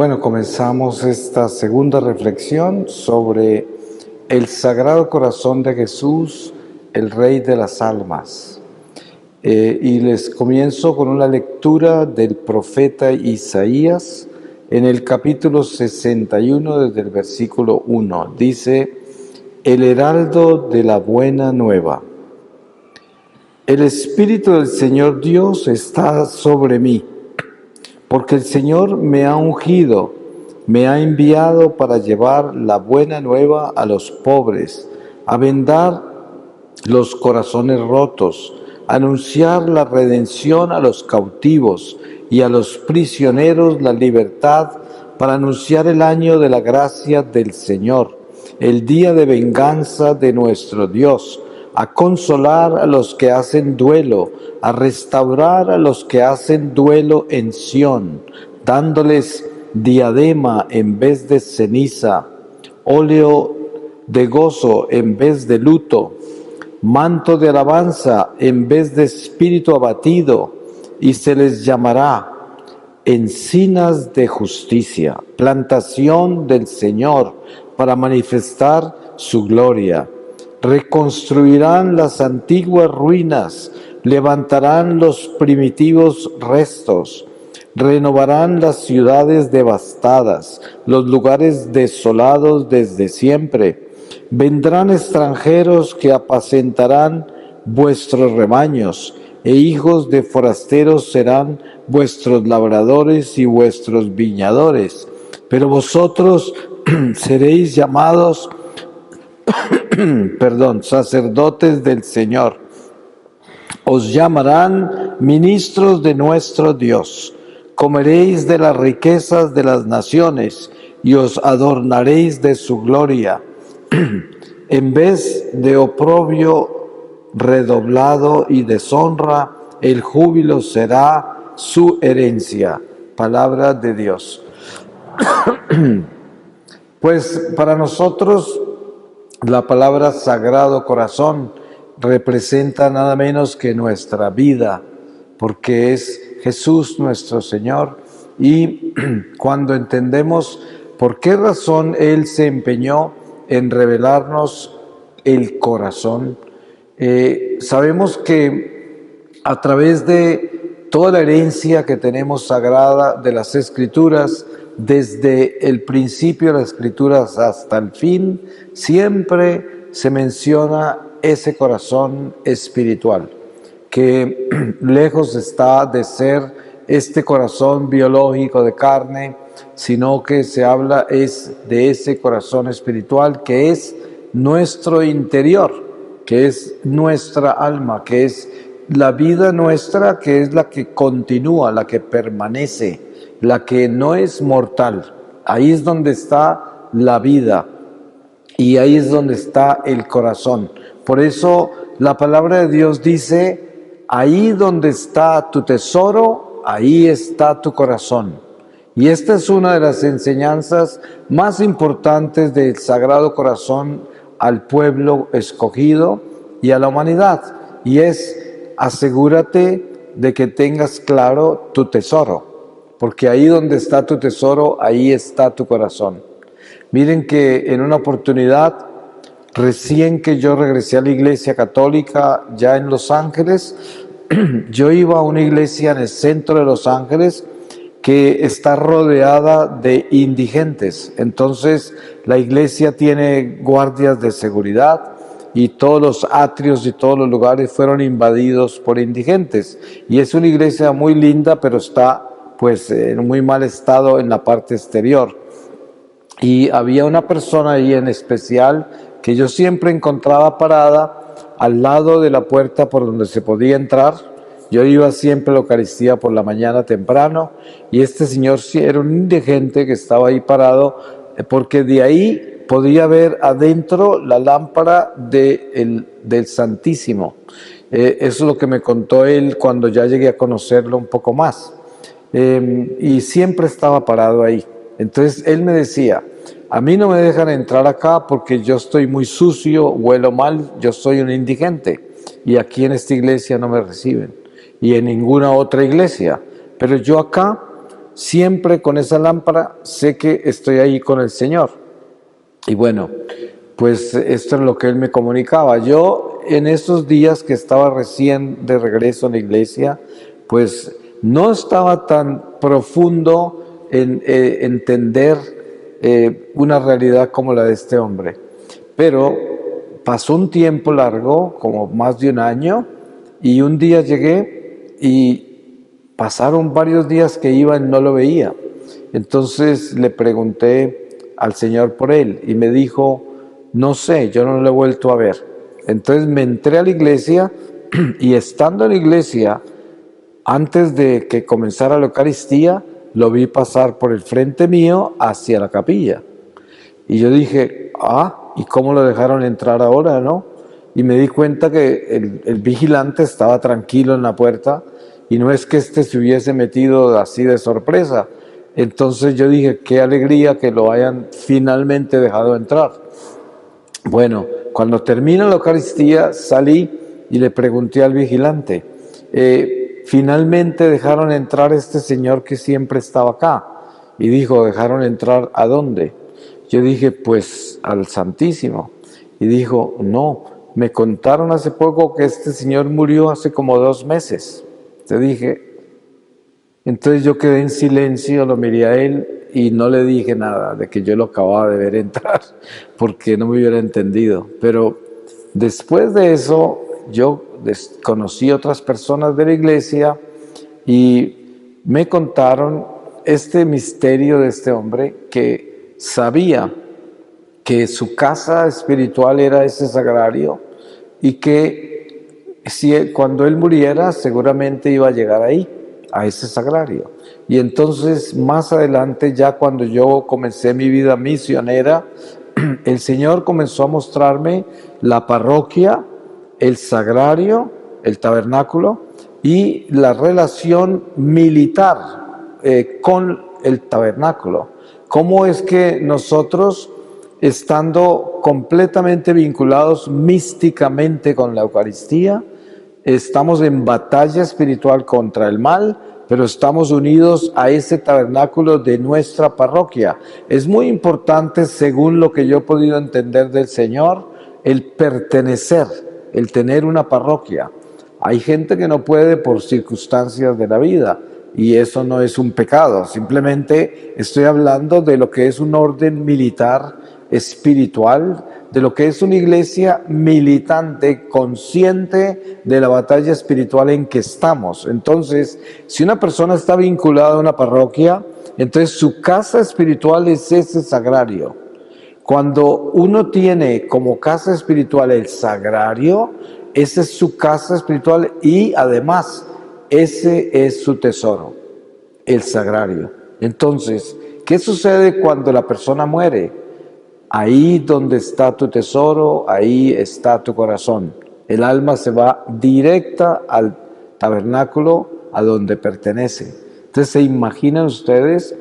Bueno, comenzamos esta segunda reflexión sobre el Sagrado Corazón de Jesús, el Rey de las Almas. Y les comienzo con una lectura del profeta Isaías en el capítulo 61 desde el versículo 1. Dice: El heraldo de la buena nueva. El Espíritu del Señor Dios está sobre mí, porque el Señor me ha ungido, me ha enviado para llevar la buena nueva a los pobres, a vendar los corazones rotos, a anunciar la redención a los cautivos y a los prisioneros la libertad, para anunciar el año de la gracia del Señor, el día de venganza de nuestro Dios, a consolar a los que hacen duelo, a restaurar a los que hacen duelo en Sión, dándoles diadema en vez de ceniza, óleo de gozo en vez de luto, manto de alabanza en vez de espíritu abatido, y se les llamará encinas de justicia, plantación del Señor para manifestar su gloria. Reconstruirán las antiguas ruinas, levantarán los primitivos restos, renovarán las ciudades devastadas, los lugares desolados desde siempre. Vendrán extranjeros que apacentarán vuestros rebaños, e hijos de forasteros serán vuestros labradores y vuestros viñadores. Pero vosotros seréis llamados sacerdotes del Señor. Os llamarán ministros de nuestro Dios. Comeréis de las riquezas de las naciones y os adornaréis de su gloria. En vez de oprobio redoblado y deshonra, el júbilo será su herencia. Palabra de Dios. Pues para nosotros la palabra Sagrado Corazón representa nada menos que nuestra vida, porque es Jesús nuestro Señor. Y cuando entendemos por qué razón Él se empeñó en revelarnos el corazón, sabemos que a través de toda la herencia que tenemos sagrada de las Escrituras, desde el principio de las Escrituras hasta el fin, siempre se menciona ese corazón espiritual, que lejos está de ser este corazón biológico de carne, sino que se habla es de ese corazón espiritual que es nuestro interior, que es nuestra alma, que es la vida nuestra, que es la que continúa, la que permanece, la que no es mortal. Ahí es donde está la vida y ahí es donde está el corazón. Por eso la palabra de Dios dice: ahí donde está tu tesoro, ahí está tu corazón. Y esta es una de las enseñanzas más importantes del Sagrado Corazón al pueblo escogido y a la humanidad, y es: asegúrate de que tengas claro tu tesoro, porque ahí donde está tu tesoro, ahí está tu corazón. Miren que en una oportunidad, recién que yo regresé a la iglesia católica ya en Los Ángeles, yo iba a una iglesia en el centro de Los Ángeles que está rodeada de indigentes. Entonces la iglesia tiene guardias de seguridad y todos los atrios y todos los lugares fueron invadidos por indigentes. Y es una iglesia muy linda, pero está pues en muy mal estado en la parte exterior. Y había una persona ahí en especial que yo siempre encontraba parada al lado de la puerta por donde se podía entrar. Yo iba siempre a la Eucaristía por la mañana temprano, y este señor sí era un indigente que estaba ahí parado, porque de ahí podía ver adentro la lámpara del Santísimo. Eso es lo que me contó él cuando ya llegué a conocerlo un poco más. Y siempre estaba parado ahí. Entonces él me decía: a mí no me dejan entrar acá porque yo estoy muy sucio, huelo mal, yo soy un indigente, y aquí en esta iglesia no me reciben, y en ninguna otra iglesia, pero yo acá siempre con esa lámpara sé que estoy ahí con el Señor. Y bueno, pues esto es lo que él me comunicaba. Yo en esos días que estaba recién de regreso en la iglesia, pues no estaba tan profundo en entender una realidad como la de este hombre. Pero pasó un tiempo largo, como más de un año, y un día llegué y pasaron varios días que iba y no lo veía. Entonces le pregunté al Señor por él y me dijo, no sé, yo no lo he vuelto a ver. Entonces me entré a la iglesia y estando en la iglesia, antes de que comenzara la Eucaristía, lo vi pasar por el frente mío hacia la capilla. Y yo dije, ¿y cómo lo dejaron entrar ahora, no? Y me di cuenta que el vigilante estaba tranquilo en la puerta y no es que éste se hubiese metido así de sorpresa. Entonces yo dije, qué alegría que lo hayan finalmente dejado entrar. Bueno, cuando termina la Eucaristía salí y le pregunté al vigilante, finalmente dejaron entrar a este señor que siempre estaba acá. Y dijo, ¿dejaron entrar a dónde? Yo dije, pues al Santísimo. Y dijo, no, me contaron hace poco que este señor murió hace como 2 meses. Te dije, entonces yo quedé en silencio, lo miré a él y no le dije nada de que yo lo acababa de ver entrar, porque no me hubiera entendido. Pero después de eso, yo conocí a otras personas de la iglesia y me contaron este misterio de este hombre que sabía que su casa espiritual era ese sagrario y que cuando él muriera seguramente iba a llegar ahí, a ese sagrario. Y entonces más adelante, ya cuando yo comencé mi vida misionera, el Señor comenzó a mostrarme la parroquia, el sagrario, el tabernáculo y la relación militar con el tabernáculo. ¿Cómo es que nosotros, estando completamente vinculados místicamente con la Eucaristía, estamos en batalla espiritual contra el mal, pero estamos unidos a ese tabernáculo de nuestra parroquia? Es muy importante, según lo que yo he podido entender del Señor, el pertenecer, el tener una parroquia. Hay gente que no puede por circunstancias de la vida, y eso no es un pecado. Simplemente estoy hablando de lo que es un orden militar espiritual, de lo que es una iglesia militante, consciente de la batalla espiritual en que estamos. Entonces, si una persona está vinculada a una parroquia, entonces su casa espiritual es ese sagrario. Cuando uno tiene como casa espiritual el sagrario, esa es su casa espiritual y además ese es su tesoro, el sagrario. Entonces, ¿qué sucede cuando la persona muere? Ahí donde está tu tesoro, ahí está tu corazón. El alma se va directa al tabernáculo a donde pertenece. Entonces, ¿se imaginan ustedes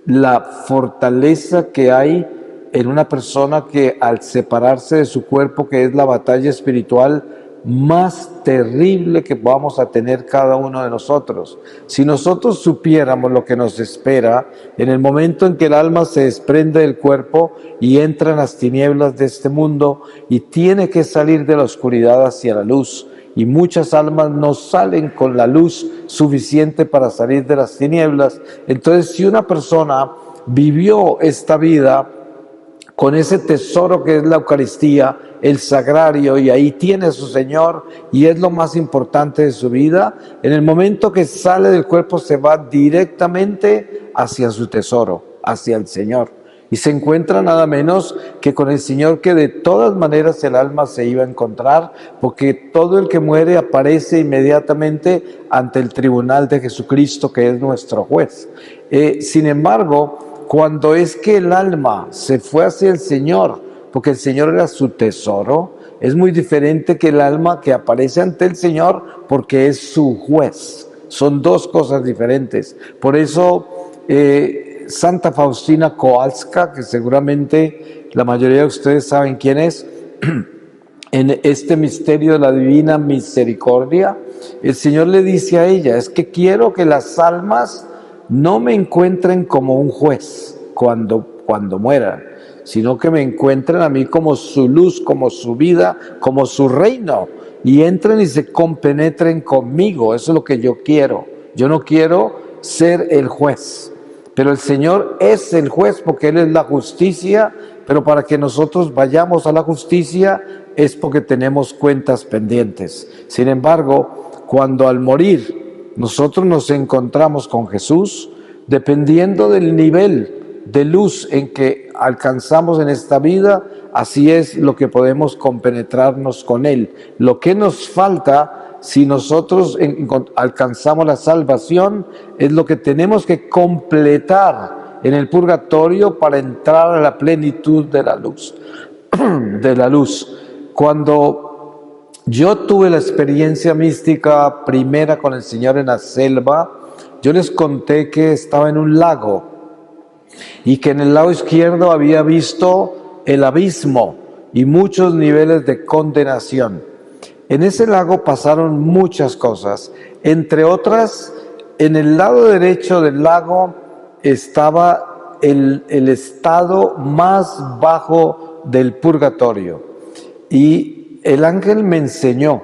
la fortaleza que hay en una persona que al separarse de su cuerpo, que es la batalla espiritual más terrible que vamos a tener cada uno de nosotros? Si nosotros supiéramos lo que nos espera en el momento en que el alma se desprende del cuerpo y entra en las tinieblas de este mundo y tiene que salir de la oscuridad hacia la luz, y muchas almas no salen con la luz suficiente para salir de las tinieblas. Entonces, si una persona vivió esta vida con ese tesoro que es la Eucaristía, el sagrario, y ahí tiene a su Señor, y es lo más importante de su vida, en el momento que sale del cuerpo se va directamente hacia su tesoro, hacia el Señor, y se encuentra nada menos que con el Señor, que de todas maneras el alma se iba a encontrar, porque todo el que muere aparece inmediatamente ante el tribunal de Jesucristo, que es nuestro juez. Sin embargo, cuando es que el alma se fue hacia el Señor, porque el Señor era su tesoro, es muy diferente que el alma que aparece ante el Señor porque es su juez. Son dos cosas diferentes. Por eso Santa Faustina Kowalska, que seguramente la mayoría de ustedes saben quién es, en este misterio de la divina misericordia, el Señor le dice a ella, es que quiero que las almas no me encuentren como un juez cuando muera, sino que me encuentren a mí como su luz, como su vida, como su reino, y entren y se compenetren conmigo. Eso es lo que yo quiero. Yo no quiero ser el juez, pero el Señor es el juez porque Él es la justicia, pero para que nosotros vayamos a la justicia es porque tenemos cuentas pendientes. Sin embargo, cuando al morir nosotros nos encontramos con Jesús, dependiendo del nivel de luz en que alcanzamos en esta vida, así es lo que podemos compenetrarnos con Él. Lo que nos falta, si nosotros alcanzamos la salvación, es lo que tenemos que completar en el purgatorio para entrar a la plenitud de la luz. de la luz. Cuando yo tuve la experiencia mística primera con el Señor en la selva, yo les conté que estaba en un lago y que en el lado izquierdo había visto el abismo y muchos niveles de condenación. En ese lago pasaron muchas cosas, entre otras, en el lado derecho del lago estaba el estado más bajo del purgatorio, y el ángel me enseñó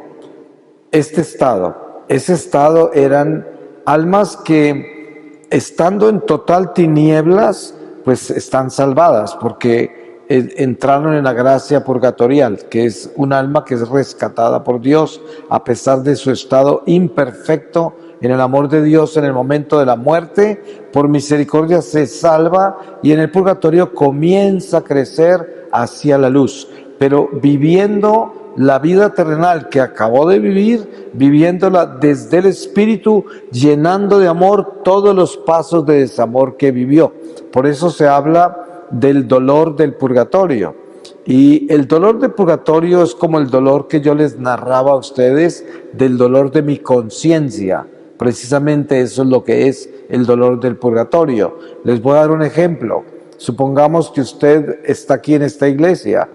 este estado. Ese estado eran almas que, estando en total tinieblas, pues están salvadas porque entraron en la gracia purgatorial, que es un alma que es rescatada por Dios a pesar de su estado imperfecto en el amor de Dios. En el momento de la muerte, por misericordia se salva y en el purgatorio comienza a crecer hacia la luz, pero viviendo la vida terrenal que acabó de vivir, viviéndola desde el Espíritu, llenando de amor todos los pasos de desamor que vivió. Por eso se habla del dolor del purgatorio. Y el dolor del purgatorio es como el dolor que yo les narraba a ustedes del dolor de mi conciencia. Precisamente eso es lo que es el dolor del purgatorio. Les voy a dar un ejemplo. Supongamos que usted está aquí en esta iglesia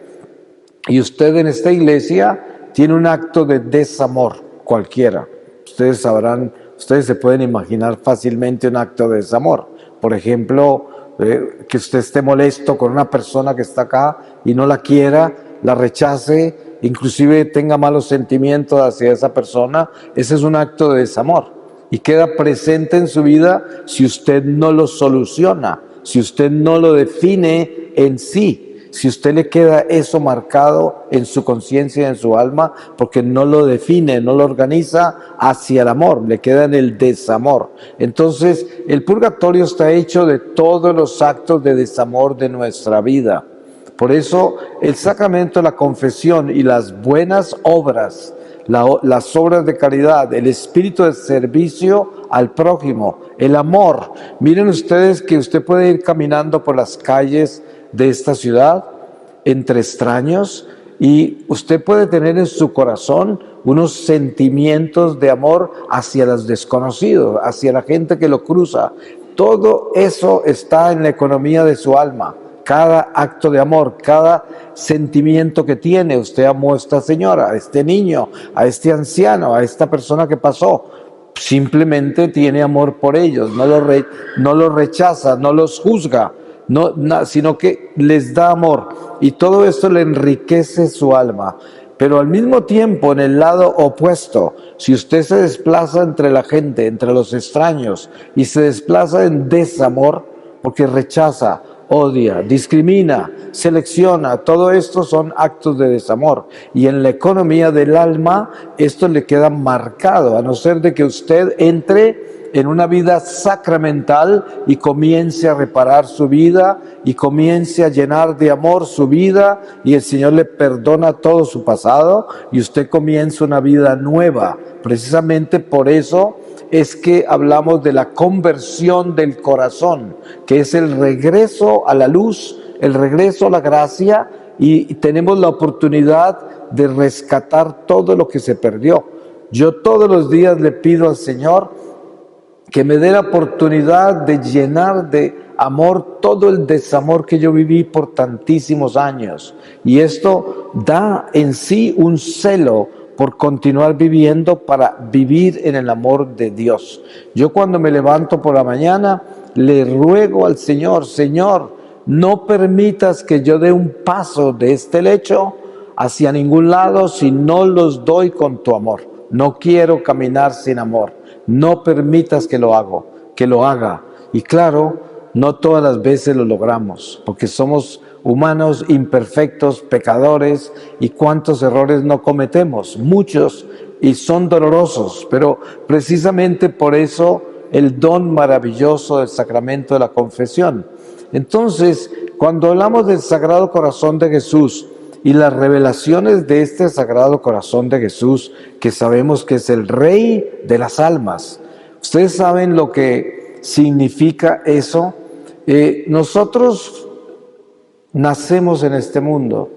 y usted en esta iglesia tiene un acto de desamor cualquiera. Ustedes sabrán, ustedes se pueden imaginar fácilmente un acto de desamor. Por ejemplo, que usted esté molesto con una persona que está acá y no la quiera, la rechace, inclusive tenga malos sentimientos hacia esa persona. Ese es un acto de desamor y queda presente en su vida si usted no lo soluciona, si usted no lo define en sí. Si usted le queda eso marcado en su conciencia y en su alma, porque no lo define, no lo organiza hacia el amor, le queda en el desamor. Entonces, el purgatorio está hecho de todos los actos de desamor de nuestra vida. Por eso, el sacramento de la confesión y las buenas obras, las obras de caridad, el espíritu de servicio al prójimo, el amor. Miren ustedes que usted puede ir caminando por las calles de esta ciudad, entre extraños, y usted puede tener en su corazón unos sentimientos de amor hacia los desconocidos, hacia la gente que lo cruza. Todo eso está en la economía de su alma. Cada acto de amor, cada sentimiento que tiene. Usted amó a esta señora, a este niño, a este anciano, a esta persona que pasó. Simplemente tiene amor por ellos, no los rechaza, no los juzga, sino que les da amor, y todo esto le enriquece su alma. Pero al mismo tiempo, en el lado opuesto, si usted se desplaza entre la gente, entre los extraños, y se desplaza en desamor, porque rechaza, odia, discrimina, selecciona, todo esto son actos de desamor, y en la economía del alma esto le queda marcado, a no ser de que usted entre en una vida sacramental y comience a reparar su vida y comience a llenar de amor su vida, y el Señor le perdona todo su pasado y usted comienza una vida nueva. Precisamente por eso es que hablamos de la conversión del corazón, que es el regreso a la luz, el regreso a la gracia, y tenemos la oportunidad de rescatar todo lo que se perdió. Yo todos los días le pido al Señor que me dé la oportunidad de llenar de amor todo el desamor que yo viví por tantísimos años. Y esto da en sí un celo por continuar viviendo para vivir en el amor de Dios. Yo cuando me levanto por la mañana, le ruego al Señor, Señor, no permitas que yo dé un paso de este lecho hacia ningún lado si no los doy con tu amor. No quiero caminar sin amor. No permitas que lo haga. Y claro, no todas las veces lo logramos, porque somos humanos imperfectos, pecadores, y cuántos errores no cometemos, muchos, y son dolorosos, pero precisamente por eso el don maravilloso del sacramento de la confesión. Entonces, cuando hablamos del Sagrado Corazón de Jesús y las revelaciones de este Sagrado Corazón de Jesús, que sabemos que es el Rey de las almas, ustedes saben lo que significa eso. Nosotros nacemos en este mundo.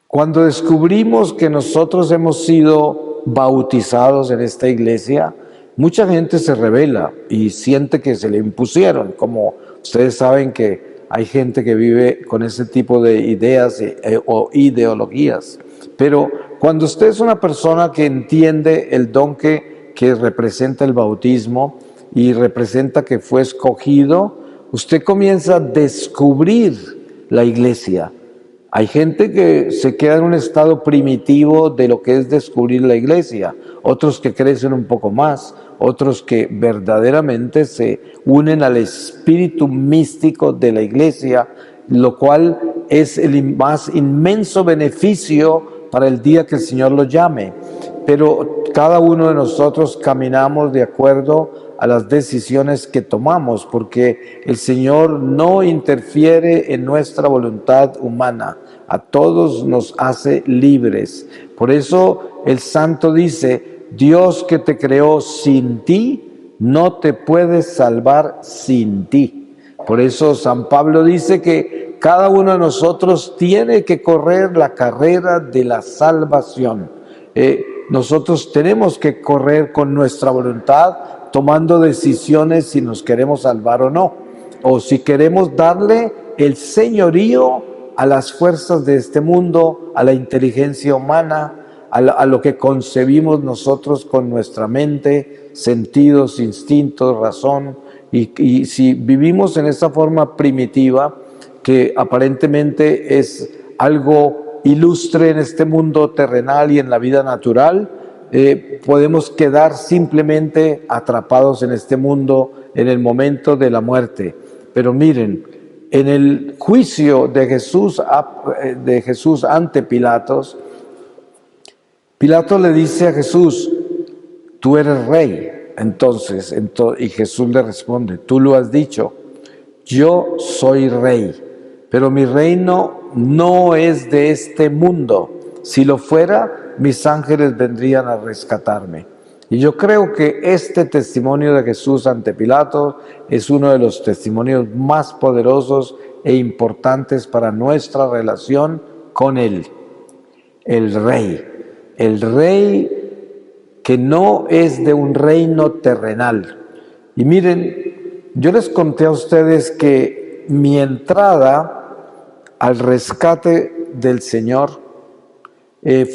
Cuando descubrimos que nosotros hemos sido bautizados en esta iglesia, mucha gente se rebela y siente que se le impusieron, como ustedes saben que hay gente que vive con ese tipo de ideas o ideologías. Pero cuando usted es una persona que entiende el don que representa el bautismo y representa que fue escogido, usted comienza a descubrir la iglesia. Hay gente que se queda en un estado primitivo de lo que es descubrir la iglesia, otros que crecen un poco más, otros que verdaderamente se unen al espíritu místico de la iglesia, lo cual es el más inmenso beneficio para el día que el Señor lo llame. Pero cada uno de nosotros caminamos de acuerdo a las decisiones que tomamos, porque el Señor no interfiere en nuestra voluntad humana, a todos nos hace libres. Por eso el santo dice, Dios que te creó sin ti, no te puede salvar sin ti. Por eso San Pablo dice que cada uno de nosotros tiene que correr la carrera de la salvación. Nosotros tenemos que correr con nuestra voluntad, tomando decisiones si nos queremos salvar o no, o si queremos darle el señorío a las fuerzas de este mundo, a la inteligencia humana, a lo que concebimos nosotros con nuestra mente, sentidos, instintos, razón, y si vivimos en esa forma primitiva, que aparentemente es algo ilustre en este mundo terrenal y en la vida natural, podemos quedar simplemente atrapados en este mundo en el momento de la muerte. Pero miren, en el juicio de Jesús ante Pilatos, Pilato le dice a Jesús, tú eres rey. Entonces, y Jesús le responde, tú lo has dicho, yo soy rey, pero mi reino no es de este mundo. Si lo fuera, mis ángeles vendrían a rescatarme. Y yo creo que este testimonio de Jesús ante Pilato es uno de los testimonios más poderosos e importantes para nuestra relación con Él, el Rey que no es de un reino terrenal. Y miren, yo les conté a ustedes que mi entrada al rescate del Señor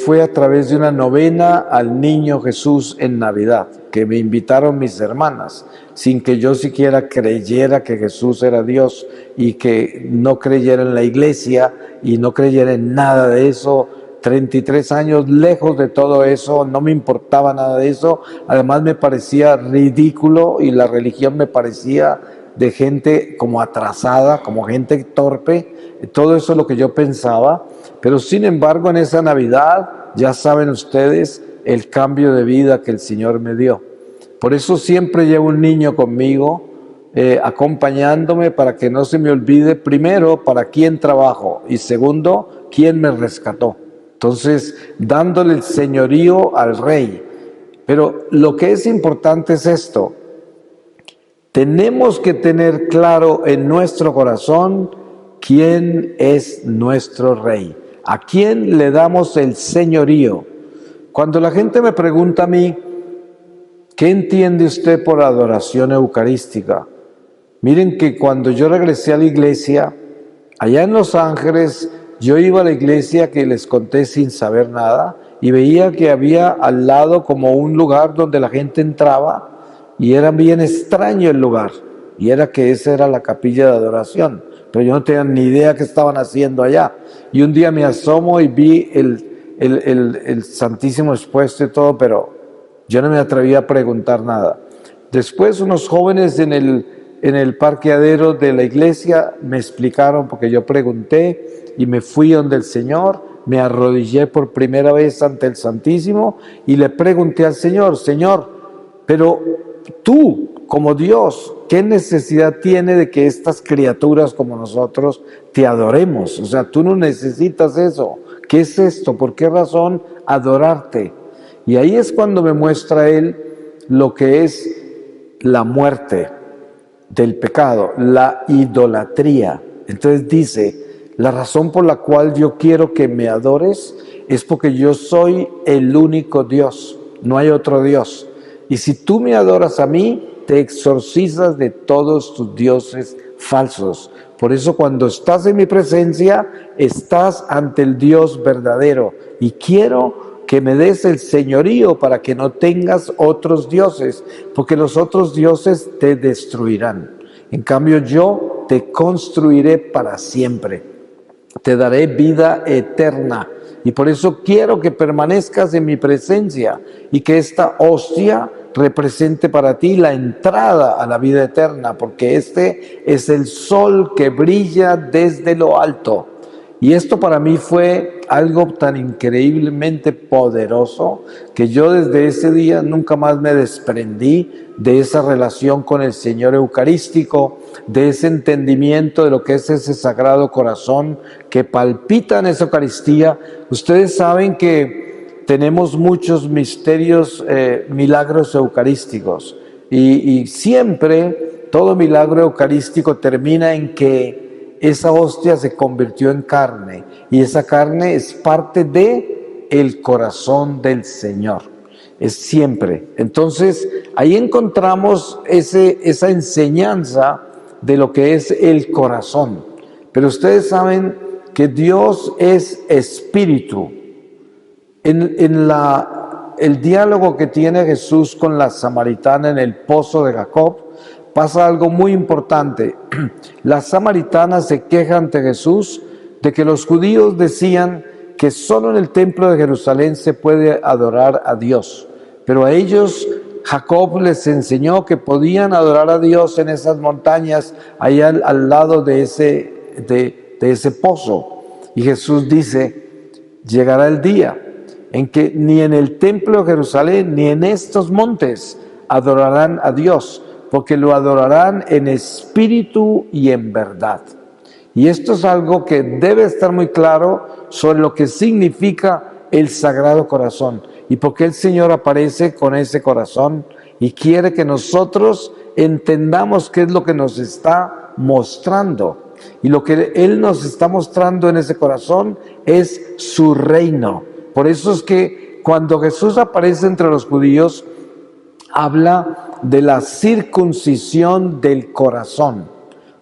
fue a través de una novena al Niño Jesús en Navidad, que me invitaron mis hermanas, sin que yo siquiera creyera que Jesús era Dios y que no creyera en la iglesia y no creyera en nada de eso. 33 años lejos de todo eso, no me importaba nada de eso, además me parecía ridículo y la religión me parecía de gente como atrasada, como gente torpe, todo eso es lo que yo pensaba, pero sin embargo en esa Navidad ya saben ustedes el cambio de vida que el Señor me dio. Por eso siempre llevo un niño conmigo, acompañándome para que no se me olvide, primero, para quién trabajo y segundo, quién me rescató. Entonces, dándole el señorío al Rey. Pero lo que es importante es esto. Tenemos que tener claro en nuestro corazón quién es nuestro Rey. ¿A quién le damos el señorío? Cuando la gente me pregunta a mí, ¿qué entiende usted por adoración eucarística? Miren que cuando yo regresé a la iglesia, allá en Los Ángeles, yo iba a la iglesia que les conté sin saber nada y veía que había al lado como un lugar donde la gente entraba y era bien extraño el lugar, y era que esa era la capilla de adoración, pero yo no tenía ni idea qué estaban haciendo allá. Y un día me asomo y vi el Santísimo expuesto y todo, pero yo no me atreví a preguntar nada. Después unos jóvenes en el parqueadero de la iglesia me explicaron, porque yo pregunté y me fui donde el Señor, me arrodillé por primera vez ante el Santísimo y le pregunté al Señor: Señor, pero tú, como Dios, ¿qué necesidad tiene de que estas criaturas como nosotros te adoremos? O sea, tú no necesitas eso. ¿Qué es esto? ¿Por qué razón adorarte? Y ahí es cuando me muestra Él lo que es la muerte del pecado, la idolatría. Entonces dice: la razón por la cual yo quiero que me adores es porque yo soy el único Dios, no hay otro Dios. Y si tú me adoras a mí, te exorcizas de todos tus dioses falsos. Por eso cuando estás en mi presencia, estás ante el Dios verdadero. Y quiero que me des el señorío para que no tengas otros dioses, porque los otros dioses te destruirán. En cambio, yo te construiré para siempre. Te daré vida eterna. Y por eso quiero que permanezcas en mi presencia y que esta hostia represente para ti la entrada a la vida eterna, porque este es el sol que brilla desde lo alto. Y esto para mí fue algo tan increíblemente poderoso que yo desde ese día nunca más me desprendí de esa relación con el Señor eucarístico, de ese entendimiento de lo que es ese Sagrado Corazón que palpita en esa Eucaristía. Ustedes saben que tenemos muchos misterios, milagros eucarísticos, y siempre todo milagro eucarístico termina en que esa hostia se convirtió en carne, y esa carne es parte de el corazón del Señor. Es siempre. Entonces, ahí encontramos esa enseñanza de lo que es el corazón. Pero ustedes saben que Dios es espíritu. El diálogo que tiene Jesús con la samaritana en el pozo de Jacob, pasa algo muy importante. La samaritana se queja ante Jesús de que los judíos decían que solo en el templo de Jerusalén se puede adorar a Dios, pero a ellos Jacob les enseñó que podían adorar a Dios en esas montañas, allá al lado de ese pozo. Y Jesús dice: llegará el día en que ni en el templo de Jerusalén ni en estos montes adorarán a Dios, porque lo adorarán en espíritu y en verdad. Y esto es algo que debe estar muy claro sobre lo que significa el Sagrado Corazón y por qué el Señor aparece con ese corazón y quiere que nosotros entendamos qué es lo que nos está mostrando. Y lo que Él nos está mostrando en ese corazón es su reino. Por eso es que cuando Jesús aparece entre los judíos, habla de la circuncisión del corazón.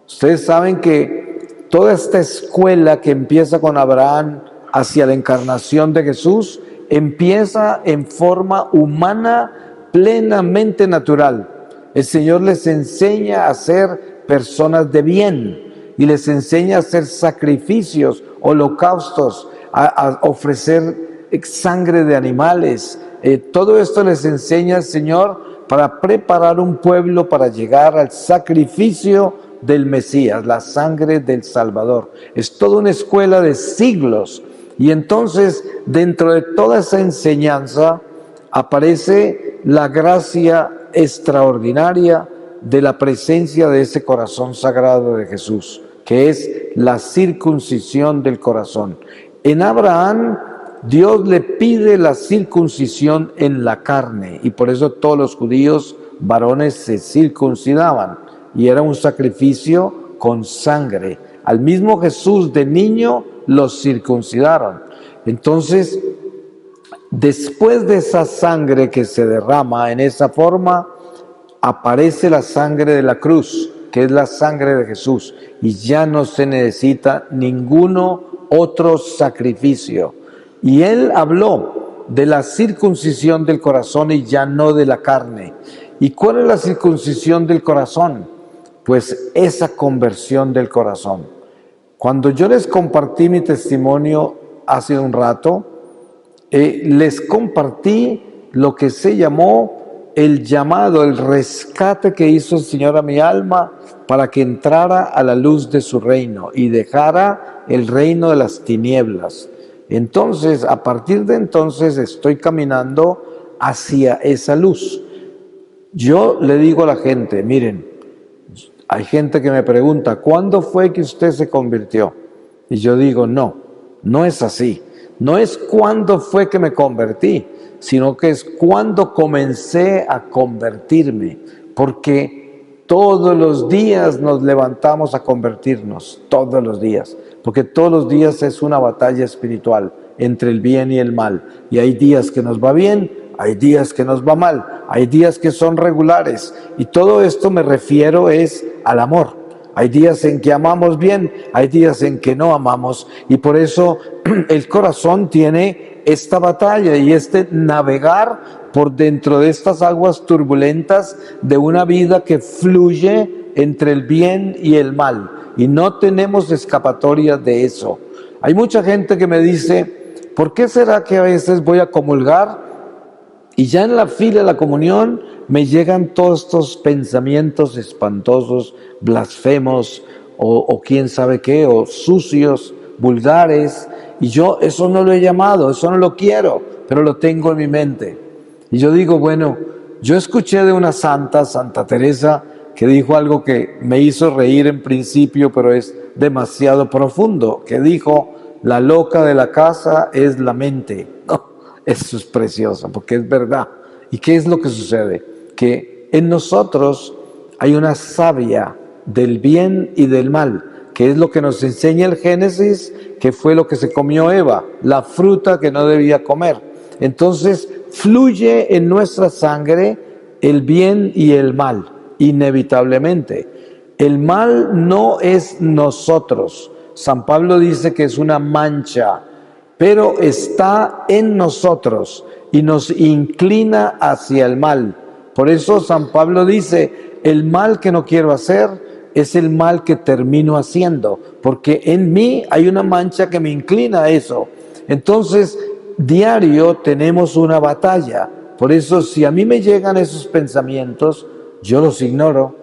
Ustedes saben que toda esta escuela que empieza con Abraham hacia la encarnación de Jesús, empieza en forma humana, plenamente natural. El Señor les enseña a ser personas de bien y les enseña a hacer sacrificios, holocaustos, a ofrecer sangre de animales. Todo esto les enseña el Señor para preparar un pueblo para llegar al sacrificio del Mesías, la sangre del Salvador. Es toda una escuela de siglos. Y entonces, dentro de toda esa enseñanza, aparece la gracia extraordinaria de la presencia de ese corazón sagrado de Jesús, que es la circuncisión del corazón. En Abraham, Dios le pide la circuncisión en la carne, y por eso todos los judíos varones se circuncidaban, y era un sacrificio con sangre. Al mismo Jesús de niño los circuncidaron. Entonces, después de esa sangre que se derrama en esa forma, aparece la sangre de la cruz, que es la sangre de Jesús, y ya no se necesita ninguno otro sacrificio. Y Él habló de la circuncisión del corazón y ya no de la carne. ¿Y cuál es la circuncisión del corazón? Pues esa conversión del corazón. Cuando yo les compartí mi testimonio hace un rato, les compartí lo que se llamó el llamado, el rescate que hizo el Señor a mi alma para que entrara a la luz de su reino y dejara el reino de las tinieblas. Entonces, a partir de entonces estoy caminando hacia esa luz. Yo le digo a la gente, miren, hay gente que me pregunta, ¿cuándo fue que usted se convirtió? Y yo digo, no, no es así. No es cuándo fue que me convertí, sino que es cuando comencé a convertirme. Porque todos los días nos levantamos a convertirnos, todos los días. Porque todos los días es una batalla espiritual entre el bien y el mal. Y hay días que nos va bien, hay días que nos va mal, hay días que son regulares. Y todo esto me refiero es al amor. Hay días en que amamos bien, hay días en que no amamos. Y por eso el corazón tiene esta batalla y este navegar por dentro de estas aguas turbulentas de una vida que fluye entre el bien y el mal. Y no tenemos escapatoria de eso. Hay mucha gente que me dice, ¿por qué será que a veces voy a comulgar y ya en la fila de la comunión me llegan todos estos pensamientos espantosos, blasfemos o quién sabe qué, o sucios, vulgares, y yo eso no lo he llamado, eso no lo quiero, pero lo tengo en mi mente? Y yo digo, bueno, yo escuché de una santa, Santa Teresa, que dijo algo que me hizo reír en principio, pero es demasiado profundo, que dijo, la loca de la casa es la mente. Eso es precioso, porque es verdad. ¿Y qué es lo que sucede? Que en nosotros hay una savia del bien y del mal, que es lo que nos enseña el Génesis, que fue lo que se comió Eva, la fruta que no debía comer. Entonces, fluye en nuestra sangre el bien y el mal, inevitablemente. El mal no es nosotros. San Pablo dice que es una mancha, pero está en nosotros y nos inclina hacia el mal. Por eso San Pablo dice, el mal que no quiero hacer es el mal que termino haciendo, porque en mí hay una mancha que me inclina a eso. Entonces, diario tenemos una batalla. Por eso, si a mí me llegan esos pensamientos, yo los ignoro,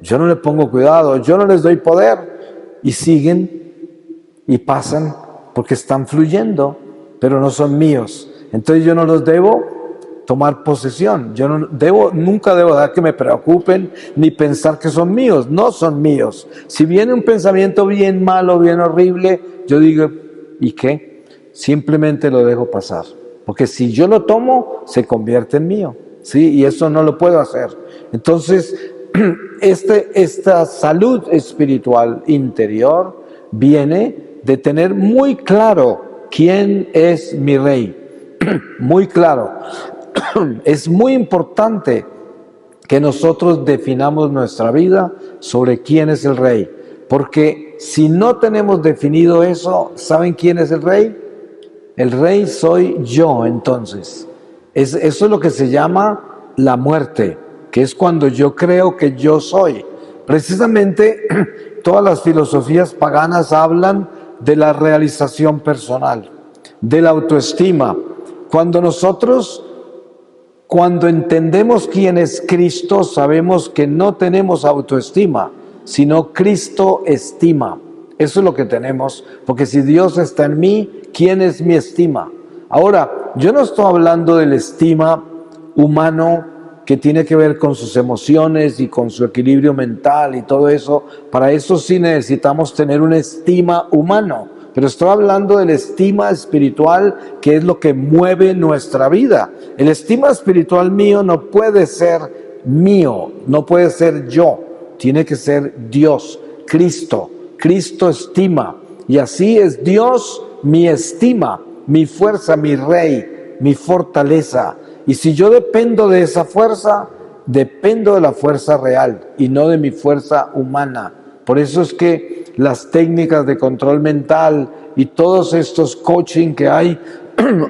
yo no le pongo cuidado, yo no les doy poder, y siguen y pasan, porque están fluyendo, pero no son míos. Entonces yo no los debo tomar posesión. Yo nunca debo dejar que me preocupen ni pensar que son míos. No son míos. Si viene un pensamiento bien malo, bien horrible, yo digo, ¿y qué? Simplemente lo dejo pasar. Porque si yo lo tomo, se convierte en mío. ¿Sí? Y eso no lo puedo hacer. Entonces, esta salud espiritual interior viene de tener muy claro quién es mi rey. Muy claro. Es muy importante que nosotros definamos nuestra vida sobre quién es el rey. Porque si no tenemos definido eso, ¿saben quién es el rey? El rey soy yo, entonces. Eso es lo que se llama la muerte, que es cuando yo creo que yo soy. Precisamente todas las filosofías paganas hablan de la realización personal, de la autoestima. Cuando entendemos quién es Cristo, sabemos que no tenemos autoestima, sino Cristo estima. Eso es lo que tenemos, porque si Dios está en mí, ¿quién es mi estima? Ahora, yo no estoy hablando del estima humano que tiene que ver con sus emociones y con su equilibrio mental y todo eso. Para eso sí necesitamos tener una estima humano, pero estoy hablando de la estima espiritual, que es lo que mueve nuestra vida. El estima espiritual mío no puede ser mío, no puede ser yo, tiene que ser Dios, Cristo. Cristo estima, y así es Dios mi estima, mi fuerza, mi rey, mi fortaleza. Y si yo dependo de esa fuerza, dependo de la fuerza real y no de mi fuerza humana. Por eso es que las técnicas de control mental y todos estos coaching que hay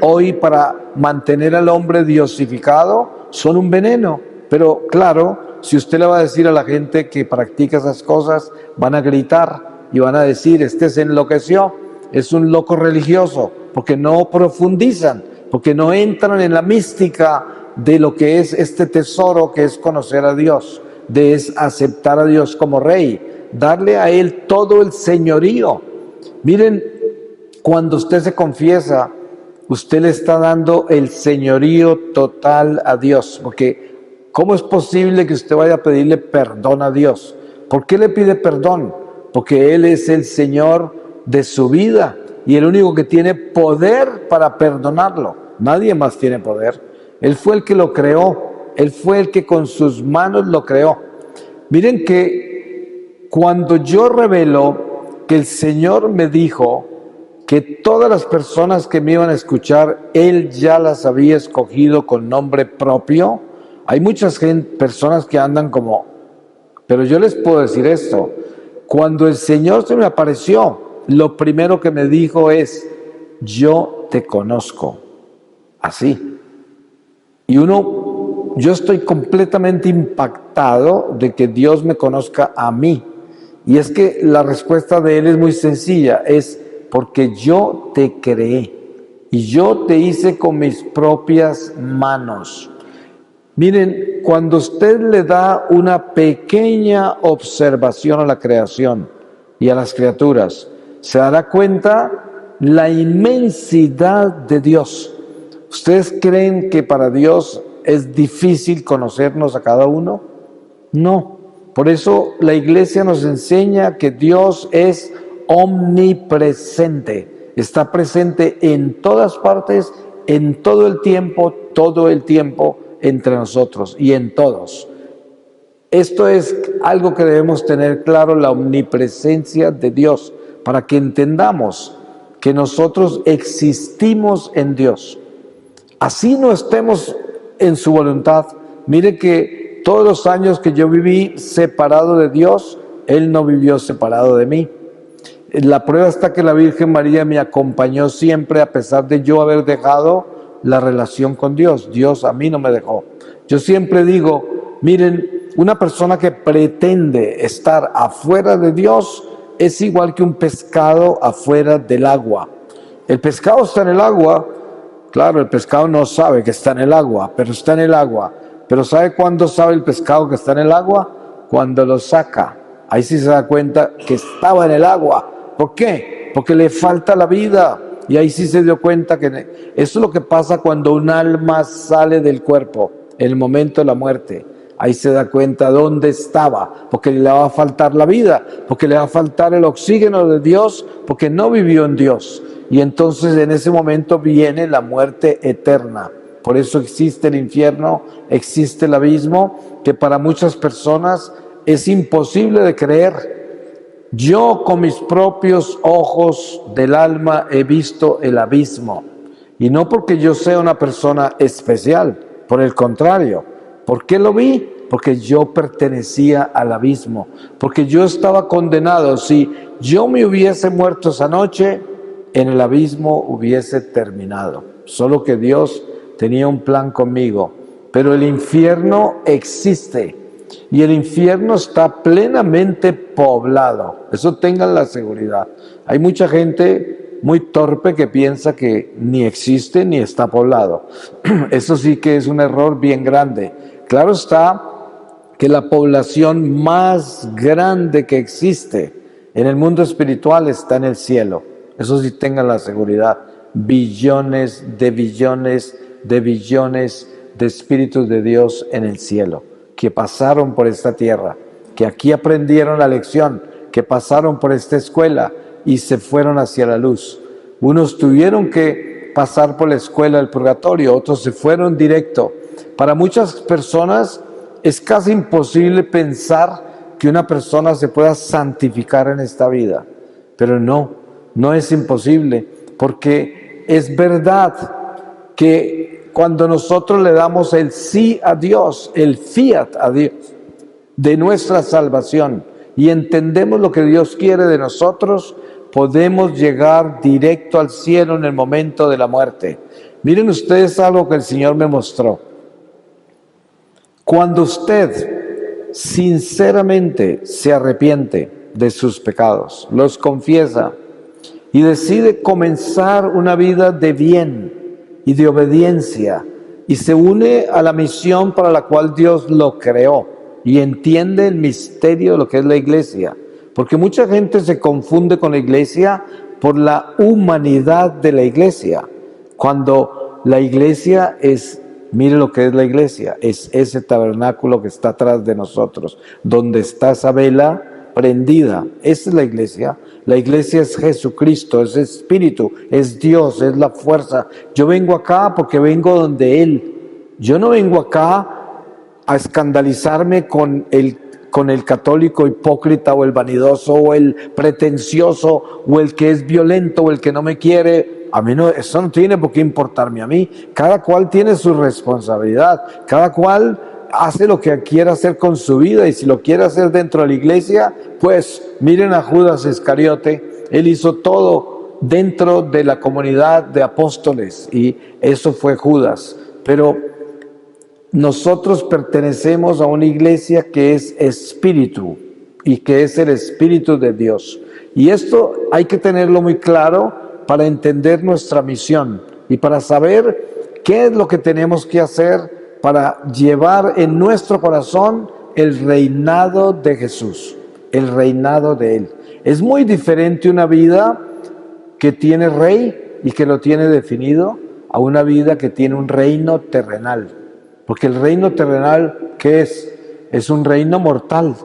hoy para mantener al hombre diosificado son un veneno. Pero claro, si usted le va a decir a la gente que practica esas cosas, van a gritar y van a decir, este se enloqueció, es un loco religioso, porque no profundizan, porque no entran en la mística de lo que es este tesoro que es conocer a Dios, de es aceptar a Dios como Rey, darle a Él todo el señorío. Miren, cuando usted se confiesa, usted le está dando el señorío total a Dios, porque ¿cómo es posible que usted vaya a pedirle perdón a Dios? ¿Por qué le pide perdón? Porque Él es el Señor de su vida y el único que tiene poder para perdonarlo. Nadie más tiene poder. Él fue el que lo creó. Él fue el que con sus manos lo creó. Miren que cuando yo revelo que el Señor me dijo que todas las personas que me iban a escuchar, Él ya las había escogido con nombre propio, hay muchas personas que andan como, pero yo les puedo decir esto, cuando el Señor se me apareció, lo primero que me dijo es, yo te conozco, así. Y yo estoy completamente impactado de que Dios me conozca a mí. Y es que la respuesta de Él es muy sencilla, es porque yo te creé y yo te hice con mis propias manos. Miren, cuando usted le da una pequeña observación a la creación y a las criaturas, se dará cuenta la inmensidad de Dios. ¿Ustedes creen que para Dios es difícil conocernos a cada uno? No. Por eso la Iglesia nos enseña que Dios es omnipresente. Está presente en todas partes, en todo el tiempo entre nosotros y en todos. Esto es algo que debemos tener claro, la omnipresencia de Dios, para que entendamos que nosotros existimos en Dios. Así no estemos en su voluntad. Mire que todos los años que yo viví separado de Dios, Él no vivió separado de mí. La prueba está que la Virgen María me acompañó siempre a pesar de yo haber dejado la relación con Dios. Dios a mí no me dejó. Yo siempre digo, miren, una persona que pretende estar afuera de Dios es igual que un pescado afuera del agua. El pescado está en el agua, claro, el pescado no sabe que está en el agua, pero está en el agua. Pero ¿sabe cuándo sabe el pescado que está en el agua? Cuando lo saca. Ahí sí se da cuenta que estaba en el agua. ¿Por qué? Porque le falta la vida. Y ahí sí se dio cuenta que eso es lo que pasa cuando un alma sale del cuerpo, en el momento de la muerte. Ahí se da cuenta dónde estaba, porque le va a faltar la vida, porque le va a faltar el oxígeno de Dios, porque no vivió en Dios. Y entonces en ese momento viene la muerte eterna. Por eso existe el infierno, existe el abismo, que para muchas personas es imposible de creer. Yo con mis propios ojos del alma he visto el abismo. Y no porque yo sea una persona especial, por el contrario. ¿Por qué lo vi? Porque yo pertenecía al abismo, porque yo estaba condenado. Si yo me hubiese muerto esa noche, en el abismo hubiese terminado. Solo que Dios tenía un plan conmigo. Pero el infierno existe. Y el infierno está plenamente poblado. Eso tengan la seguridad. Hay mucha gente muy torpe que piensa que ni existe ni está poblado. Eso sí que es un error bien grande. Claro está que la población más grande que existe en el mundo espiritual está en el cielo. Eso sí tengan la seguridad. Billones de billones de billones de espíritus de Dios en el cielo, que pasaron por esta tierra, que aquí aprendieron la lección, que pasaron por esta escuela y se fueron hacia la luz. Unos tuvieron que pasar por la escuela del purgatorio, otros se fueron directo. Para muchas personas es casi imposible pensar que una persona se pueda santificar en esta vida, pero no es imposible, porque es verdad que cuando nosotros le damos el sí a Dios, el fiat a Dios de nuestra salvación, y entendemos lo que Dios quiere de nosotros, podemos llegar directo al cielo en el momento de la muerte. Miren ustedes algo que el Señor me mostró. Cuando usted sinceramente se arrepiente de sus pecados, los confiesa y decide comenzar una vida de bien y de obediencia y se une a la misión para la cual Dios lo creó y entiende el misterio de lo que es la iglesia, porque mucha gente se confunde con la iglesia por la humanidad de la iglesia, cuando la iglesia es, mire lo que es la iglesia, es ese tabernáculo que está atrás de nosotros, donde está esa vela prendida. Esa es la iglesia. La iglesia es Jesucristo, es Espíritu, es Dios, es la fuerza. Yo vengo acá porque vengo donde Él. Yo no vengo acá a escandalizarme con el católico hipócrita o el vanidoso o el pretencioso o el que es violento o el que no me quiere. A mí no, eso no tiene por qué importarme a mí. Cada cual tiene su responsabilidad, cada cual hace lo que quiera hacer con su vida, y si lo quiere hacer dentro de la iglesia, pues miren a Judas Iscariote, él hizo todo dentro de la comunidad de apóstoles y eso fue Judas. Pero nosotros pertenecemos a una iglesia que es espíritu y que es el Espíritu de Dios. Y esto hay que tenerlo muy claro para entender nuestra misión y para saber qué es lo que tenemos que hacer para llevar en nuestro corazón el reinado de Jesús, el reinado de Él. Es muy diferente una vida que tiene rey y que lo tiene definido a una vida que tiene un reino terrenal. Porque el reino terrenal, ¿qué es? Es un reino mortal,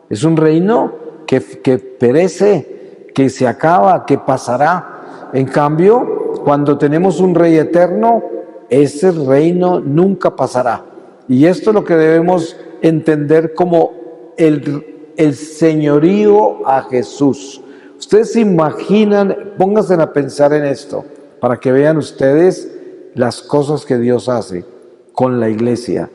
es un reino que perece, que se acaba, que pasará. En cambio, cuando tenemos un rey eterno, ese reino nunca pasará. Y esto es lo que debemos entender como el señorío a Jesús. Ustedes se imaginan, pónganse a pensar en esto, para que vean ustedes las cosas que Dios hace con la iglesia.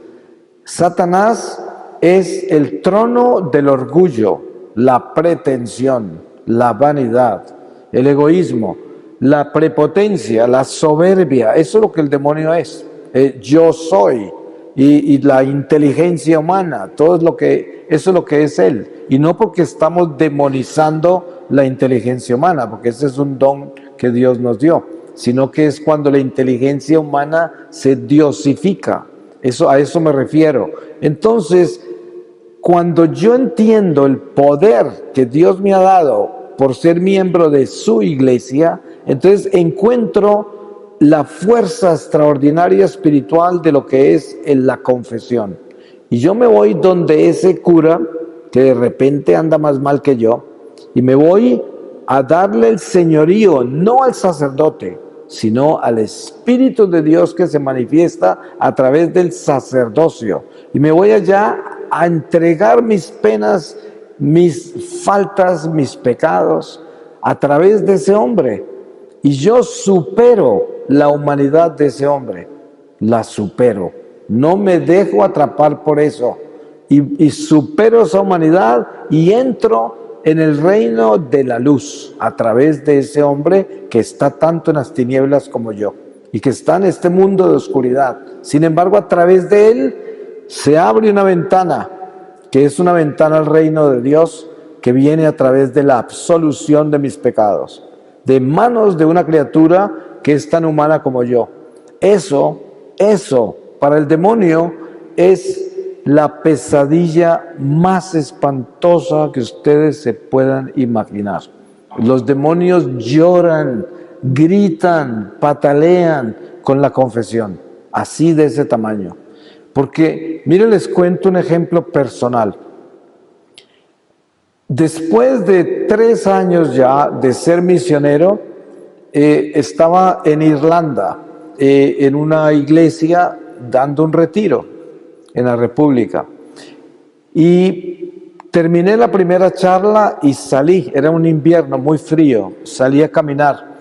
Satanás es el trono del orgullo, la pretensión, la vanidad, el egoísmo, la prepotencia, la soberbia. Eso es lo que el demonio es. Yo soy. Y la inteligencia humana, eso es lo que es él. Y no porque estamos demonizando la inteligencia humana, porque ese es un don que Dios nos dio, sino que es cuando la inteligencia humana se diosifica. A eso me refiero. Entonces, cuando yo entiendo el poder que Dios me ha dado por ser miembro de su iglesia, entonces encuentro la fuerza extraordinaria espiritual de lo que es la confesión. Y yo me voy donde ese cura, que de repente anda más mal que yo, y me voy a darle el señorío, no al sacerdote, sino al Espíritu de Dios que se manifiesta a través del sacerdocio. Y me voy allá a entregar mis penas, mis faltas, mis pecados, a través de ese hombre. Y yo supero la humanidad de ese hombre, la supero. No me dejo atrapar por eso. Y supero esa humanidad y entro en el reino de la luz a través de ese hombre que está tanto en las tinieblas como yo y que está en este mundo de oscuridad. Sin embargo, a través de él se abre una ventana, que es una ventana al reino de Dios, que viene a través de la absolución de mis pecados, de manos de una criatura que es tan humana como yo. Eso, para el demonio es la pesadilla más espantosa que ustedes se puedan imaginar. Los demonios lloran, gritan, patalean con la confesión, así de ese tamaño. Porque, miren, les cuento un ejemplo personal. Después de 3 años ya de ser misionero, estaba en Irlanda, en una iglesia, dando un retiro en la República. Y terminé la primera charla y salí, era un invierno muy frío, salí a caminar.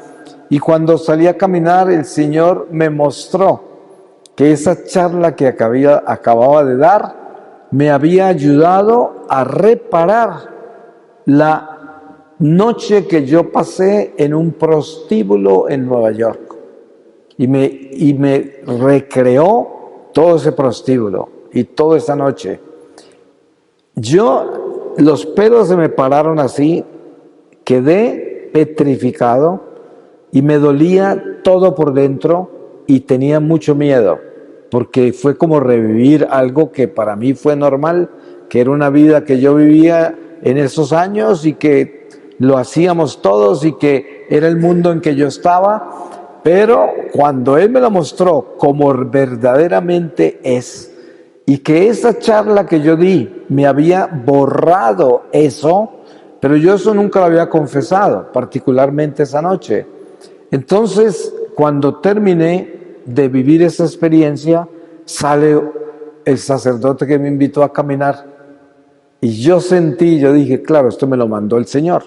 Y cuando salí a caminar, el Señor me mostró que esa charla que acababa de dar me había ayudado a reparar la noche que yo pasé en un prostíbulo en Nueva York. Y me recreó todo ese prostíbulo y toda esa noche. Los pelos se me pararon así, quedé petrificado y me dolía todo por dentro y tenía mucho miedo, porque fue como revivir algo que para mí fue normal, que era una vida que yo vivía en esos años y que lo hacíamos todos y que era el mundo en que yo estaba, pero cuando Él me lo mostró como verdaderamente es, y que esa charla que yo di me había borrado eso, pero yo eso nunca lo había confesado, particularmente esa noche. Entonces, cuando terminé de vivir esa experiencia, sale el sacerdote que me invitó a caminar. Y yo dije, claro, esto me lo mandó el Señor.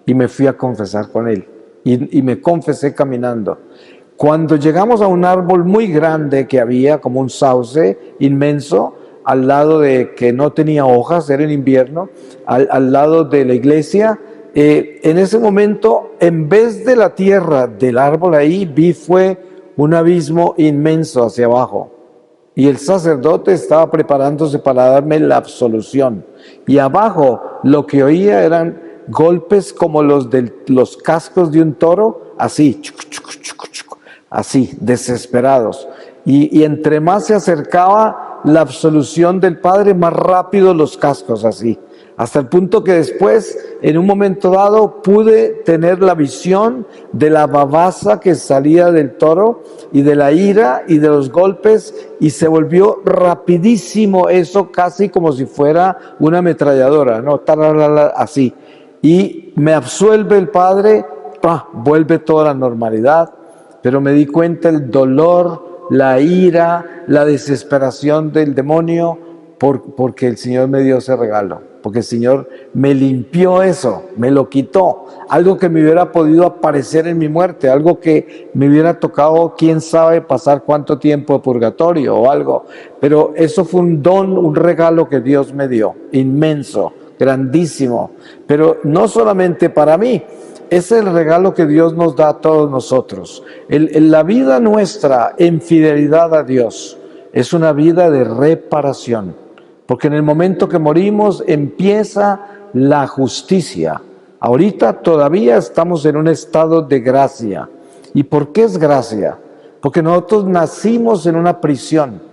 Y me fui a confesar con Él. Y me confesé caminando. Cuando llegamos a un árbol muy grande que había, como un sauce inmenso, al lado de que no tenía hojas, era en invierno, al lado de la iglesia, en ese momento, en vez de la tierra del árbol ahí, fue un abismo inmenso hacia abajo. Y el sacerdote estaba preparándose para darme la absolución. Y abajo lo que oía eran golpes como los de los cascos de un toro, así, así, desesperados. Y entre más se acercaba la absolución del Padre, más rápido los cascos, así. Hasta el punto que después, en un momento dado, pude tener la visión de la babasa que salía del toro y de la ira y de los golpes, y se volvió rapidísimo eso, casi como si fuera una ametralladora, ¿no? Así. Y me absuelve el Padre, vuelve toda la normalidad, pero me di cuenta el dolor, la ira, la desesperación del demonio, porque el Señor me dio ese regalo, porque el Señor me limpió eso, me lo quitó, algo que me hubiera podido aparecer en mi muerte, algo que me hubiera tocado, quién sabe, pasar cuánto tiempo de purgatorio o algo, pero eso fue un don, un regalo que Dios me dio, inmenso, grandísimo, pero no solamente para mí. Es el regalo que Dios nos da a todos nosotros. La vida nuestra en fidelidad a Dios es una vida de reparación, porque en el momento que morimos empieza la justicia. Ahorita todavía estamos en un estado de gracia. ¿Y por qué es gracia? Porque nosotros nacimos en una prisión,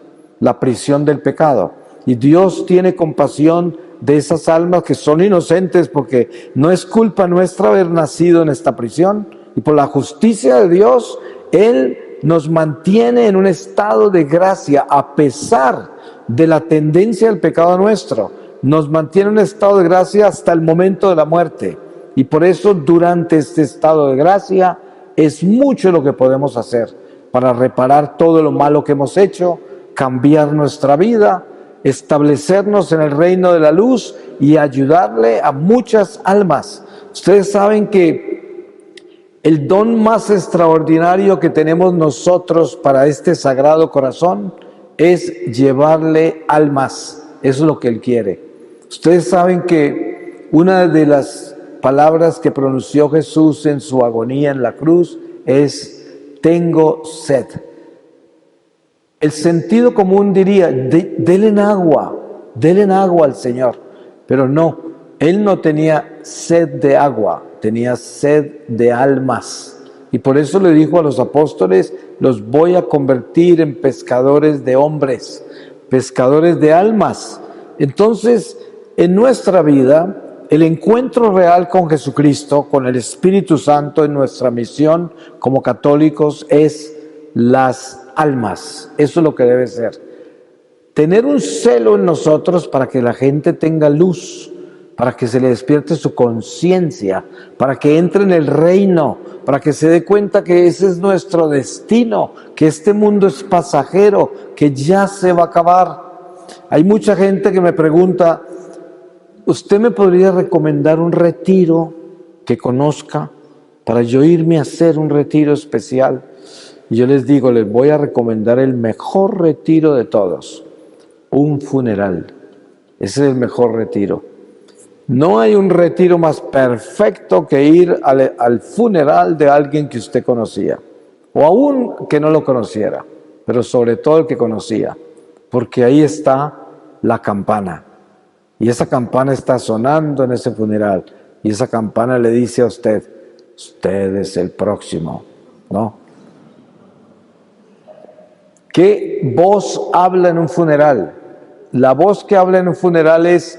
la prisión del pecado, y Dios tiene compasión de esas almas que son inocentes, porque no es culpa nuestra haber nacido en esta prisión, y por la justicia de Dios, Él nos mantiene en un estado de gracia, a pesar de la tendencia del pecado nuestro, nos mantiene en un estado de gracia hasta el momento de la muerte, y por eso durante este estado de gracia es mucho lo que podemos hacer para reparar todo lo malo que hemos hecho, cambiar nuestra vida, establecernos en el reino de la luz y ayudarle a muchas almas. Ustedes saben que el don más extraordinario que tenemos nosotros para este Sagrado Corazón es llevarle almas. Eso es lo que Él quiere. Ustedes saben que una de las palabras que pronunció Jesús en su agonía en la cruz es: tengo sed. El sentido común diría, denle agua al Señor. Pero no, Él no tenía sed de agua, tenía sed de almas. Y por eso le dijo a los apóstoles, los voy a convertir en pescadores de hombres, pescadores de almas. Entonces, en nuestra vida, el encuentro real con Jesucristo, con el Espíritu Santo en nuestra misión como católicos es las almas. Eso es lo que debe ser. Tener un celo en nosotros para que la gente tenga luz, para que se le despierte su conciencia, para que entre en el reino, para que se dé cuenta que ese es nuestro destino, que este mundo es pasajero, que ya se va a acabar. Hay mucha gente que me pregunta, ¿usted me podría recomendar un retiro que conozca para yo irme a hacer un retiro especial? Y yo les digo, les voy a recomendar el mejor retiro de todos, un funeral. Ese es el mejor retiro. No hay un retiro más perfecto que ir al funeral de alguien que usted conocía, o aún que no lo conociera, pero sobre todo el que conocía, porque ahí está la campana, y esa campana está sonando en ese funeral, y esa campana le dice a usted, usted es el próximo, ¿no? ¿Qué voz habla en un funeral? La voz que habla en un funeral es,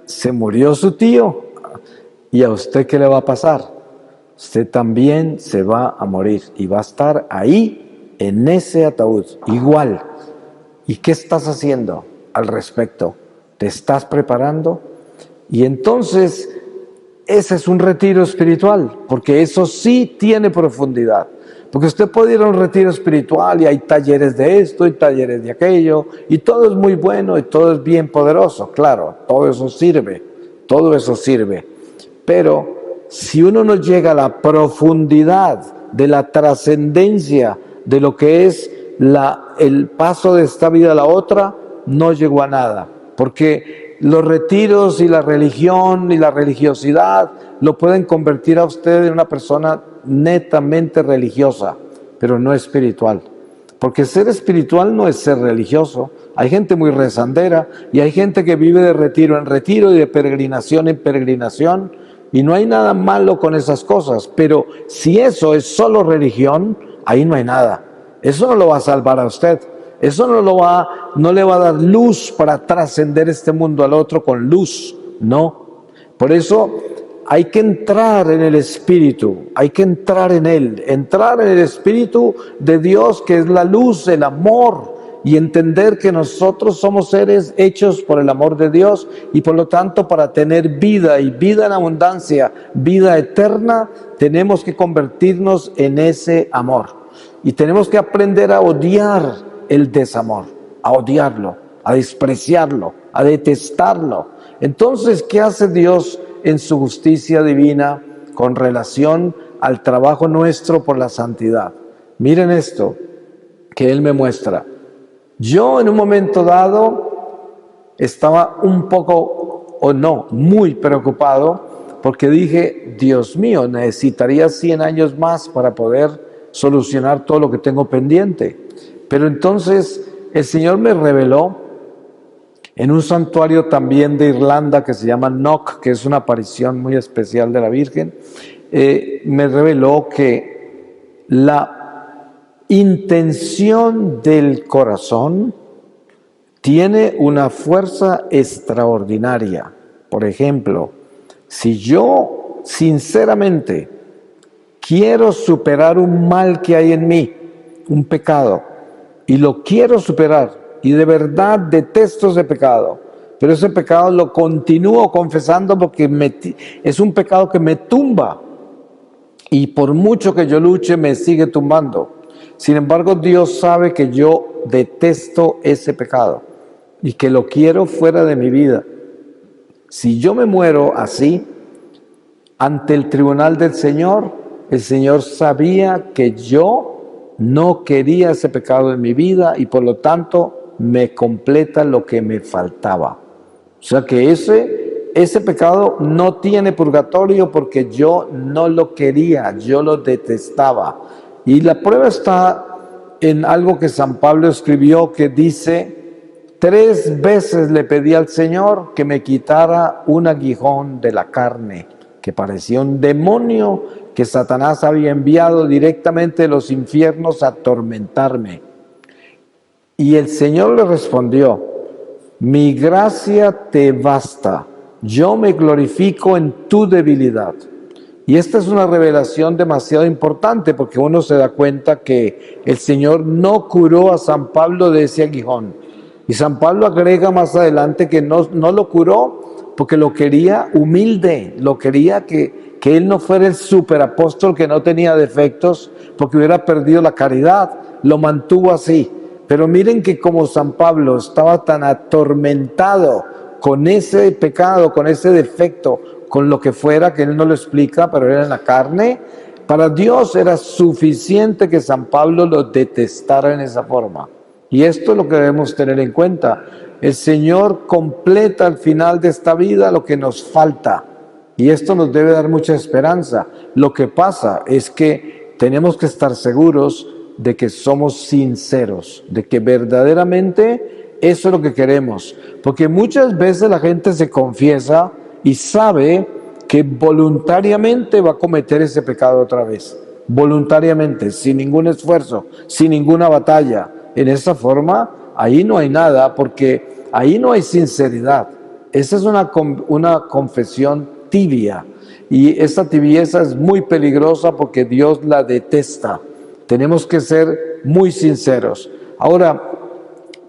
se murió su tío, ¿y a usted qué le va a pasar? Usted también se va a morir y va a estar ahí, en ese ataúd, igual. ¿Y qué estás haciendo al respecto? ¿Te estás preparando? Y entonces, ese es un retiro espiritual, porque eso sí tiene profundidad. Porque usted puede ir a un retiro espiritual y hay talleres de esto y talleres de aquello, y todo es muy bueno y todo es bien poderoso, claro, todo eso sirve. Pero si uno no llega a la profundidad de la trascendencia de lo que es el paso de esta vida a la otra, no llegó a nada. Porque los retiros y la religión y la religiosidad lo pueden convertir a usted en una persona netamente religiosa, pero no espiritual. Porque ser espiritual no es ser religioso. Hay gente muy rezandera y hay gente que vive de retiro en retiro y de peregrinación en peregrinación, y no hay nada malo con esas cosas, pero si eso es solo religión, ahí no hay nada. Eso no lo va a salvar a usted. Eso no le va a dar luz para trascender este mundo al otro con luz, no. Por eso hay que entrar en el Espíritu, hay que entrar en Él, entrar en el Espíritu de Dios, que es la luz, el amor, y entender que nosotros somos seres hechos por el amor de Dios, y por lo tanto para tener vida y vida en abundancia, vida eterna, tenemos que convertirnos en ese amor. Y tenemos que aprender a odiar el desamor, a odiarlo, a despreciarlo, a detestarlo. Entonces, ¿qué hace Dios en su justicia divina con relación al trabajo nuestro por la santidad? Miren esto que Él me muestra. Yo en un momento dado estaba un poco, o no, muy preocupado, porque dije, Dios mío, necesitaría 100 años más para poder solucionar todo lo que tengo pendiente. Pero entonces el Señor me reveló en un santuario también de Irlanda que se llama Knock, que es una aparición muy especial de la Virgen, me reveló que la intención del corazón tiene una fuerza extraordinaria. Por ejemplo, si yo sinceramente quiero superar un mal que hay en mí, un pecado, y lo quiero superar, y de verdad detesto ese pecado, pero ese pecado lo continúo confesando porque es un pecado que me tumba, y por mucho que yo luche me sigue tumbando. Sin embargo, Dios sabe que yo detesto ese pecado y que lo quiero fuera de mi vida. Si yo me muero así, ante el tribunal del Señor, el Señor sabía que yo no quería ese pecado en mi vida y por lo tanto me completa lo que me faltaba. O sea que ese pecado no tiene purgatorio porque yo no lo quería, yo lo detestaba. Y la prueba está en algo que San Pablo escribió que dice, 3 veces le pedí al Señor que me quitara un aguijón de la carne, que parecía un demonio que Satanás había enviado directamente de los infiernos a atormentarme. Y el Señor le respondió, mi gracia te basta, yo me glorifico en tu debilidad. Y esta es una revelación demasiado importante porque uno se da cuenta que el Señor no curó a San Pablo de ese aguijón. Y San Pablo agrega más adelante que no lo curó porque lo quería humilde, lo quería que él no fuera el superapóstol que no tenía defectos porque hubiera perdido la caridad, lo mantuvo así. Pero miren que como San Pablo estaba tan atormentado con ese pecado, con ese defecto, con lo que fuera, que él no lo explica, pero era en la carne, para Dios era suficiente que San Pablo lo detestara en esa forma. Y esto es lo que debemos tener en cuenta. El Señor completa al final de esta vida lo que nos falta. Y esto nos debe dar mucha esperanza. Lo que pasa es que tenemos que estar seguros de que somos sinceros, de que verdaderamente eso es lo que queremos. Porque muchas veces la gente se confiesa y sabe que voluntariamente va a cometer ese pecado otra vez. Voluntariamente, sin ningún esfuerzo, sin ninguna batalla. En esa forma, ahí no hay nada, porque ahí no hay sinceridad. Esa es una confesión tibia, y esta tibieza es muy peligrosa porque Dios la detesta. Tenemos que ser muy sinceros. Ahora,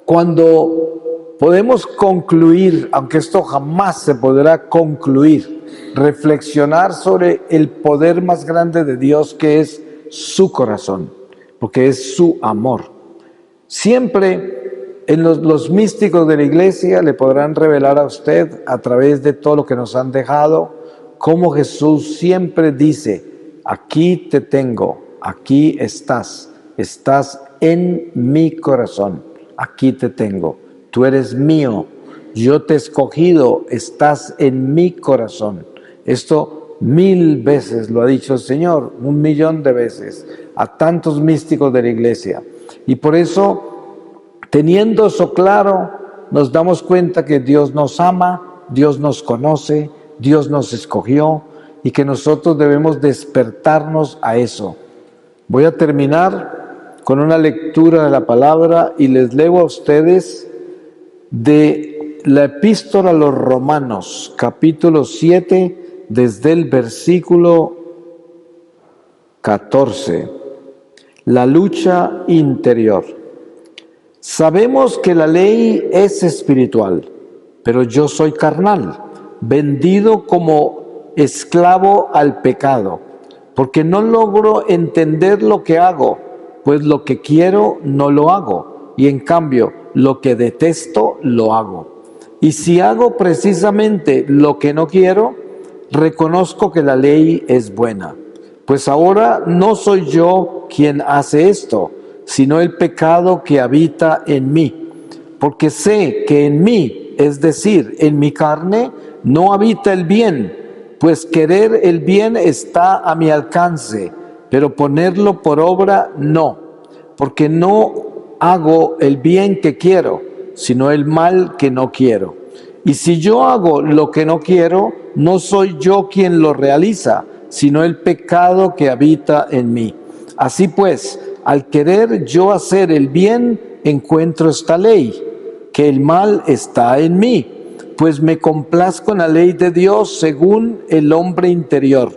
cuando podemos concluir, aunque esto jamás se podrá concluir, reflexionar sobre el poder más grande de Dios, que es su corazón, porque es su amor. Siempre en los místicos de la iglesia le podrán revelar a usted, a través de todo lo que nos han dejado, cómo Jesús siempre dice: aquí te tengo, aquí estás en mi corazón, aquí te tengo, tú eres mío, yo te he escogido, estás en mi corazón. Esto 1000 veces lo ha dicho el Señor, 1.000.000 de veces, a tantos místicos de la iglesia. Y por eso, teniendo eso claro, nos damos cuenta que Dios nos ama, Dios nos conoce, Dios nos escogió, y que nosotros debemos despertarnos a eso. Voy a terminar con una lectura de la palabra y les leo a ustedes de la epístola a los Romanos, capítulo 7, desde el versículo 14. La lucha interior. Sabemos que la ley es espiritual, pero yo soy carnal, vendido como esclavo al pecado, porque no logro entender lo que hago, pues lo que quiero no lo hago, y en cambio lo que detesto lo hago. Y si hago precisamente lo que no quiero, reconozco que la ley es buena. Pues ahora no soy yo quien hace esto, sino el pecado que habita en mí. Porque sé que en mí, es decir, en mi carne, no habita el bien, pues querer el bien está a mi alcance, pero ponerlo por obra no, porque no hago el bien que quiero, sino el mal que no quiero. Y si yo hago lo que no quiero, no soy yo quien lo realiza, sino el pecado que habita en mí. Así pues, al querer yo hacer el bien, encuentro esta ley, que el mal está en mí, pues me complazco en la ley de Dios según el hombre interior,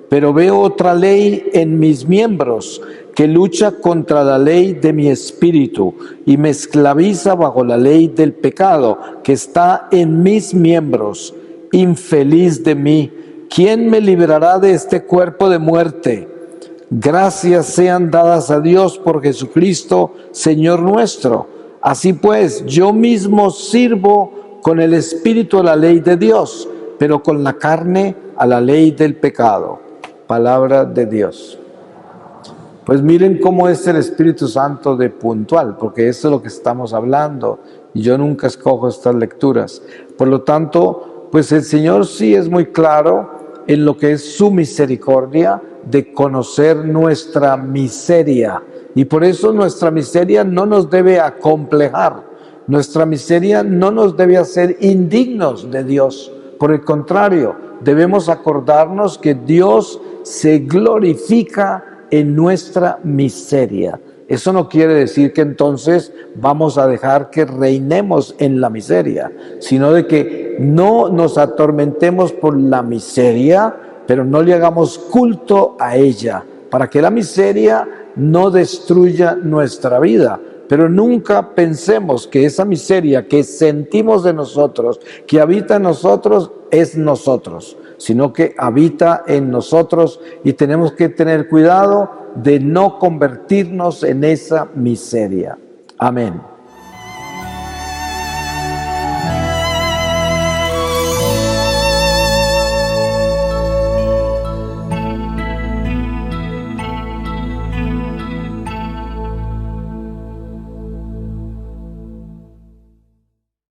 pero veo otra ley en mis miembros, que lucha contra la ley de mi espíritu y me esclaviza bajo la ley del pecado que está en mis miembros. Infeliz de mí, ¿quién me librará de este cuerpo de muerte? Gracias sean dadas a Dios por Jesucristo, Señor nuestro. Así pues, yo mismo sirvo con el espíritu a la ley de Dios, pero con la carne a la ley del pecado. Palabra de Dios. Pues miren cómo es el Espíritu Santo de puntual, porque eso es lo que estamos hablando, y yo nunca escojo estas lecturas. Por lo tanto, pues el Señor sí es muy claro en lo que es su misericordia de conocer nuestra miseria, y por eso nuestra miseria no nos debe acomplejar, nuestra miseria no nos debe hacer indignos de Dios. Por el contrario, debemos acordarnos que Dios se glorifica en nuestra miseria. Eso no quiere decir que entonces vamos a dejar que reinemos en la miseria, sino de que no nos atormentemos por la miseria, pero no le hagamos culto a ella, para que la miseria no destruya nuestra vida. Pero nunca pensemos que esa miseria que sentimos de nosotros, que habita en nosotros, es nosotros, sino que habita en nosotros, y tenemos que tener cuidado de no convertirnos en esa miseria. Amén.